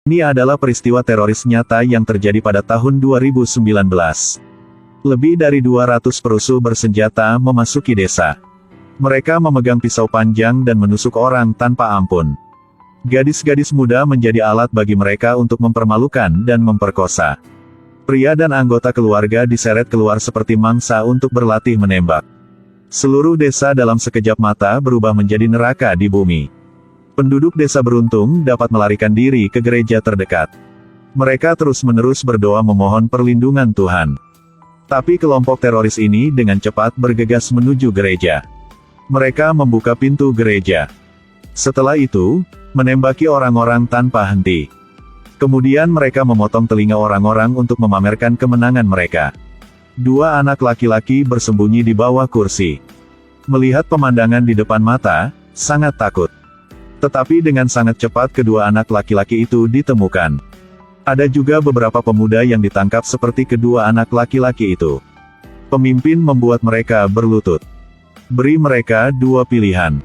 Ini adalah peristiwa teroris nyata yang terjadi pada tahun 2019. Lebih dari 200 perusuh bersenjata memasuki desa. Mereka memegang pisau panjang dan menusuk orang tanpa ampun. Gadis-gadis muda menjadi alat bagi mereka untuk mempermalukan dan memperkosa. Pria dan anggota keluarga diseret keluar seperti mangsa untuk berlatih menembak. Seluruh desa dalam sekejap mata berubah menjadi neraka di bumi. Penduduk desa beruntung dapat melarikan diri ke gereja terdekat. Mereka terus-menerus berdoa memohon perlindungan Tuhan. Tapi kelompok teroris ini dengan cepat bergegas menuju gereja. Mereka membuka pintu gereja. Setelah itu, menembaki orang-orang tanpa henti. Kemudian mereka memotong telinga orang-orang untuk memamerkan kemenangan mereka. Dua anak laki-laki bersembunyi di bawah kursi. Melihat pemandangan di depan mata, sangat takut. Tetapi dengan sangat cepat kedua anak laki-laki itu ditemukan. Ada juga beberapa pemuda yang ditangkap seperti kedua anak laki-laki itu. Pemimpin membuat mereka berlutut. Beri mereka dua pilihan.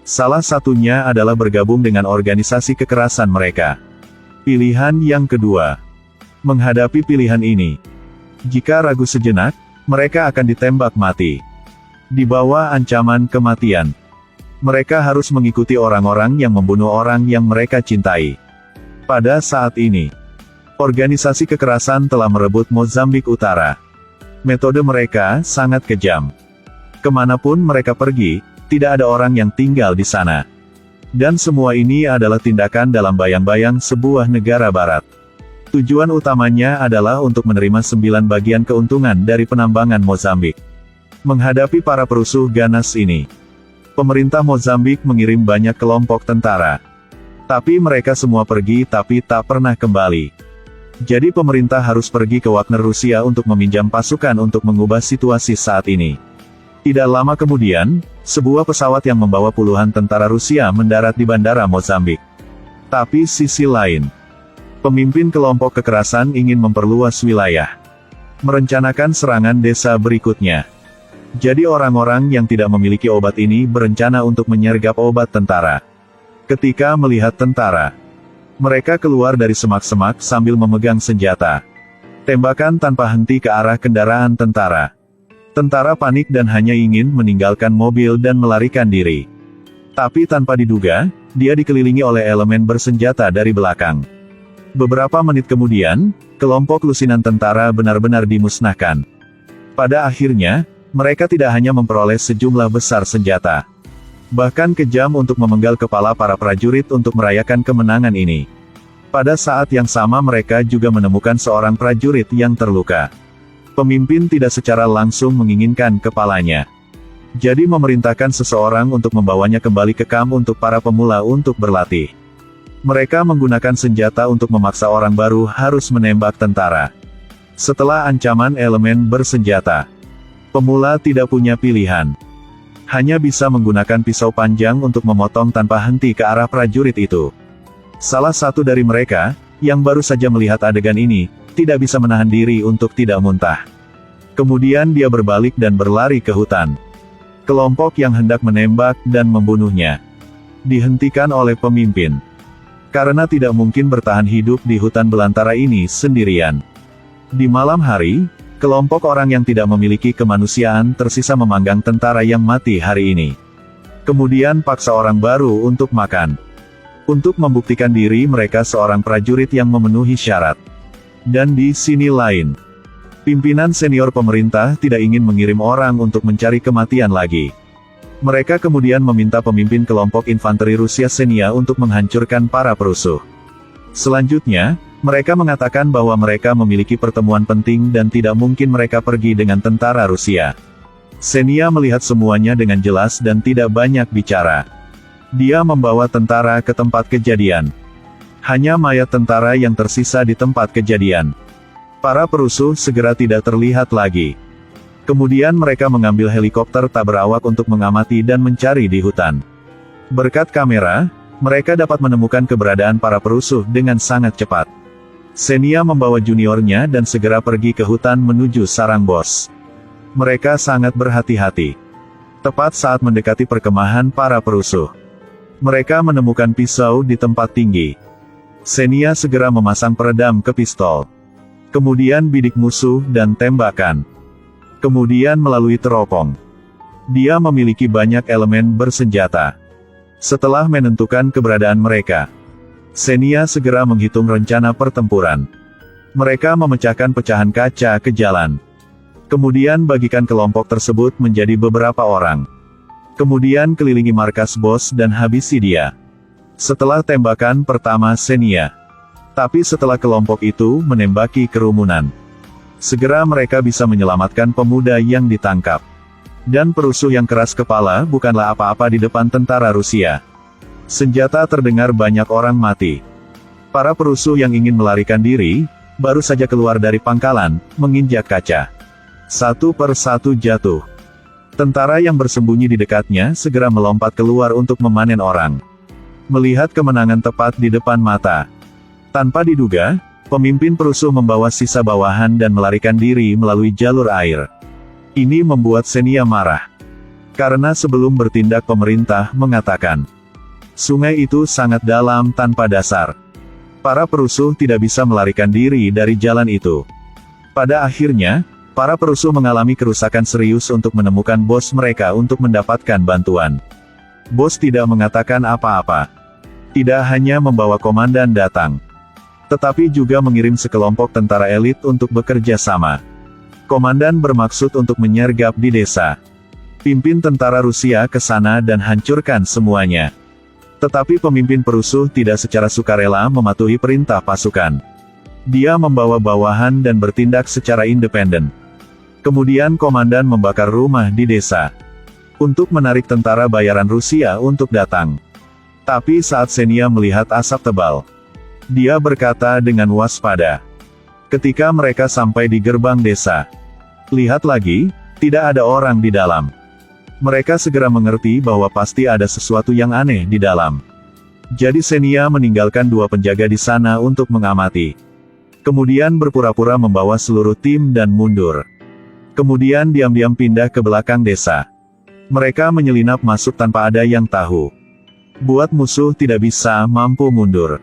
Salah satunya adalah bergabung dengan organisasi kekerasan mereka. Pilihan yang kedua. Menghadapi pilihan ini. Jika ragu sejenak, mereka akan ditembak mati. Di bawah ancaman kematian. Mereka harus mengikuti orang-orang yang membunuh orang yang mereka cintai. Pada saat ini, organisasi kekerasan telah merebut Mozambik Utara. Metode mereka sangat kejam. Kemanapun mereka pergi, tidak ada orang yang tinggal di sana. Dan semua ini adalah tindakan dalam bayang-bayang sebuah negara barat. Tujuan utamanya adalah untuk menerima 9 bagian keuntungan dari penambangan Mozambik. Menghadapi para perusuh ganas ini, pemerintah Mozambik mengirim banyak kelompok tentara. Tapi mereka semua pergi tapi tak pernah kembali. Jadi pemerintah harus pergi ke Wagner Rusia untuk meminjam pasukan untuk mengubah situasi saat ini. Tidak lama kemudian, sebuah pesawat yang membawa puluhan tentara Rusia mendarat di bandara Mozambik. Tapi sisi lain, pemimpin kelompok kekerasan ingin memperluas wilayah. Merencanakan serangan desa berikutnya. Jadi orang-orang yang tidak memiliki obat ini berencana untuk menyergap obat tentara. Ketika melihat tentara, mereka keluar dari semak-semak sambil memegang senjata. Tembakan tanpa henti ke arah kendaraan tentara. Tentara panik dan hanya ingin meninggalkan mobil dan melarikan diri. Tapi tanpa diduga, dia dikelilingi oleh elemen bersenjata dari belakang. Beberapa menit kemudian, kelompok lusinan tentara benar-benar dimusnahkan. Pada akhirnya, mereka tidak hanya memperoleh sejumlah besar senjata. Bahkan kejam untuk memenggal kepala para prajurit untuk merayakan kemenangan ini. Pada saat yang sama mereka juga menemukan seorang prajurit yang terluka. Pemimpin tidak secara langsung menginginkan kepalanya. Jadi memerintahkan seseorang untuk membawanya kembali ke kamp untuk para pemula untuk berlatih. Mereka menggunakan senjata untuk memaksa orang baru harus menembak tentara. Setelah ancaman elemen bersenjata, pemula tidak punya pilihan. Hanya bisa menggunakan pisau panjang untuk memotong tanpa henti ke arah prajurit itu. Salah satu dari mereka, yang baru saja melihat adegan ini, tidak bisa menahan diri untuk tidak muntah. Kemudian dia berbalik dan berlari ke hutan. Kelompok yang hendak menembak dan membunuhnya dihentikan oleh pemimpin. Karena tidak mungkin bertahan hidup di hutan belantara ini sendirian. Di malam hari, kelompok orang yang tidak memiliki kemanusiaan tersisa memanggang tentara yang mati hari ini. Kemudian paksa orang baru untuk makan. Untuk membuktikan diri mereka seorang prajurit yang memenuhi syarat. Dan di sini lain, pimpinan senior pemerintah tidak ingin mengirim orang untuk mencari kematian lagi. Mereka kemudian meminta pemimpin kelompok infanteri Rusia Senia untuk menghancurkan para perusuh. Selanjutnya, mereka mengatakan bahwa mereka memiliki pertemuan penting dan tidak mungkin mereka pergi dengan tentara Rusia. Senia melihat semuanya dengan jelas dan tidak banyak bicara. Dia membawa tentara ke tempat kejadian. Hanya mayat tentara yang tersisa di tempat kejadian. Para perusuh segera tidak terlihat lagi. Kemudian mereka mengambil helikopter tak berawak untuk mengamati dan mencari di hutan. Berkat kamera, mereka dapat menemukan keberadaan para perusuh dengan sangat cepat. Senia membawa juniornya dan segera pergi ke hutan menuju sarang bos. Mereka sangat berhati-hati. Tepat saat mendekati perkemahan para perusuh, mereka menemukan pisau di tempat tinggi. Xenia segera memasang peredam ke pistol. Kemudian bidik musuh dan tembakan. Kemudian melalui teropong. Dia memiliki banyak elemen bersenjata. Setelah menentukan keberadaan mereka, Xenia segera menghitung rencana pertempuran. Mereka memecahkan pecahan kaca ke jalan. Kemudian bagikan kelompok tersebut menjadi beberapa orang. Kemudian kelilingi markas bos dan habisi dia. Setelah tembakan pertama Xenia. Tapi setelah kelompok itu menembaki kerumunan, segera mereka bisa menyelamatkan pemuda yang ditangkap. Dan perusuh yang keras kepala bukanlah apa-apa di depan tentara Rusia. Senjata terdengar banyak orang mati. Para perusuh yang ingin melarikan diri, baru saja keluar dari pangkalan, menginjak kaca. Satu per satu jatuh. Tentara yang bersembunyi di dekatnya segera melompat keluar untuk memanen orang. Melihat kemenangan tepat di depan mata. Tanpa diduga, pemimpin perusuh membawa sisa bawahan dan melarikan diri melalui jalur air. Ini membuat Xenia marah. Karena sebelum bertindak pemerintah mengatakan, sungai itu sangat dalam tanpa dasar. Para perusuh tidak bisa melarikan diri dari jalan itu. Pada akhirnya, para perusuh mengalami kerusakan serius untuk menemukan bos mereka untuk mendapatkan bantuan. Bos tidak mengatakan apa-apa. Tidak hanya membawa komandan datang, tetapi juga mengirim sekelompok tentara elit untuk bekerja sama. Komandan bermaksud untuk menyergap di desa. Pimpin tentara Rusia ke sana dan hancurkan semuanya. Tetapi pemimpin perusuh tidak secara sukarela mematuhi perintah pasukan. Dia membawa bawahan dan bertindak secara independen. Kemudian komandan membakar rumah di desa untuk menarik tentara bayaran Rusia untuk datang. Tapi saat Xenia melihat asap tebal, dia berkata dengan waspada. Ketika mereka sampai di gerbang desa, lihat lagi, tidak ada orang di dalam. Mereka segera mengerti bahwa pasti ada sesuatu yang aneh di dalam. Jadi Xenia meninggalkan dua penjaga di sana untuk mengamati. Kemudian berpura-pura membawa seluruh tim dan mundur. Kemudian diam-diam pindah ke belakang desa. Mereka menyelinap masuk tanpa ada yang tahu. Buat musuh tidak bisa mampu mundur.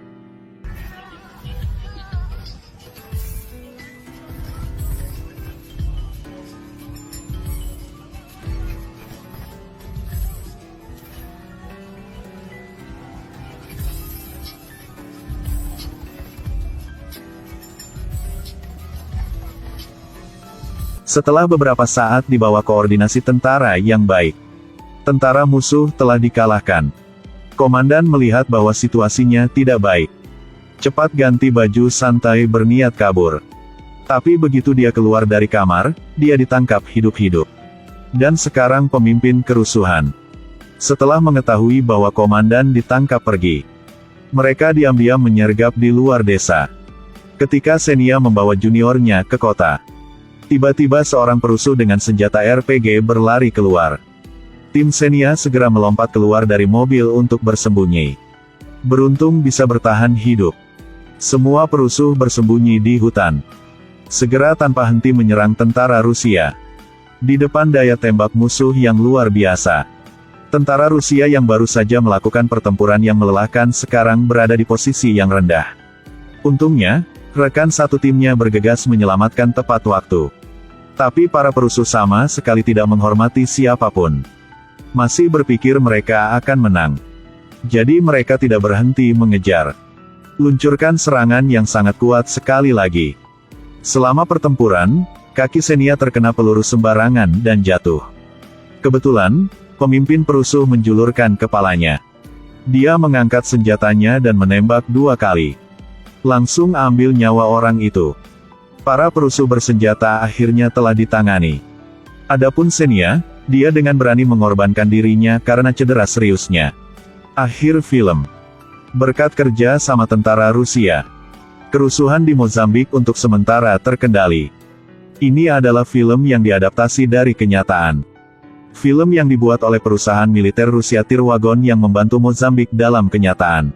Setelah beberapa saat di bawah koordinasi tentara yang baik, tentara musuh telah dikalahkan. Komandan melihat bahwa situasinya tidak baik. Cepat ganti baju santai berniat kabur. Tapi begitu dia keluar dari kamar, dia ditangkap hidup-hidup. Dan sekarang pemimpin kerusuhan. Setelah mengetahui bahwa komandan ditangkap pergi, mereka diam-diam menyergap di luar desa. Ketika Xenia membawa juniornya ke kota, tiba-tiba seorang perusuh dengan senjata RPG berlari keluar. Tim Xenia segera melompat keluar dari mobil untuk bersembunyi. Beruntung bisa bertahan hidup. Semua perusuh bersembunyi di hutan. Segera tanpa henti menyerang tentara Rusia. Di depan daya tembak musuh yang luar biasa. Tentara Rusia yang baru saja melakukan pertempuran yang melelahkan sekarang berada di posisi yang rendah. Untungnya, rekan satu timnya bergegas menyelamatkan tepat waktu. Tapi para perusuh sama sekali tidak menghormati siapapun. Masih berpikir mereka akan menang. Jadi mereka tidak berhenti mengejar. Luncurkan serangan yang sangat kuat sekali lagi. Selama pertempuran, kaki Xenia terkena peluru sembarangan dan jatuh. Kebetulan, pemimpin perusuh menjulurkan kepalanya. Dia mengangkat senjatanya dan menembak 2 kali. Langsung ambil nyawa orang itu. Para perusuh bersenjata akhirnya telah ditangani. Adapun Xenia, dia dengan berani mengorbankan dirinya karena cedera seriusnya. Akhir film. Berkat kerja sama tentara Rusia, kerusuhan di Mozambik untuk sementara terkendali. Ini adalah film yang diadaptasi dari kenyataan. Film yang dibuat oleh perusahaan militer Rusia Tirwagon yang membantu Mozambik dalam kenyataan.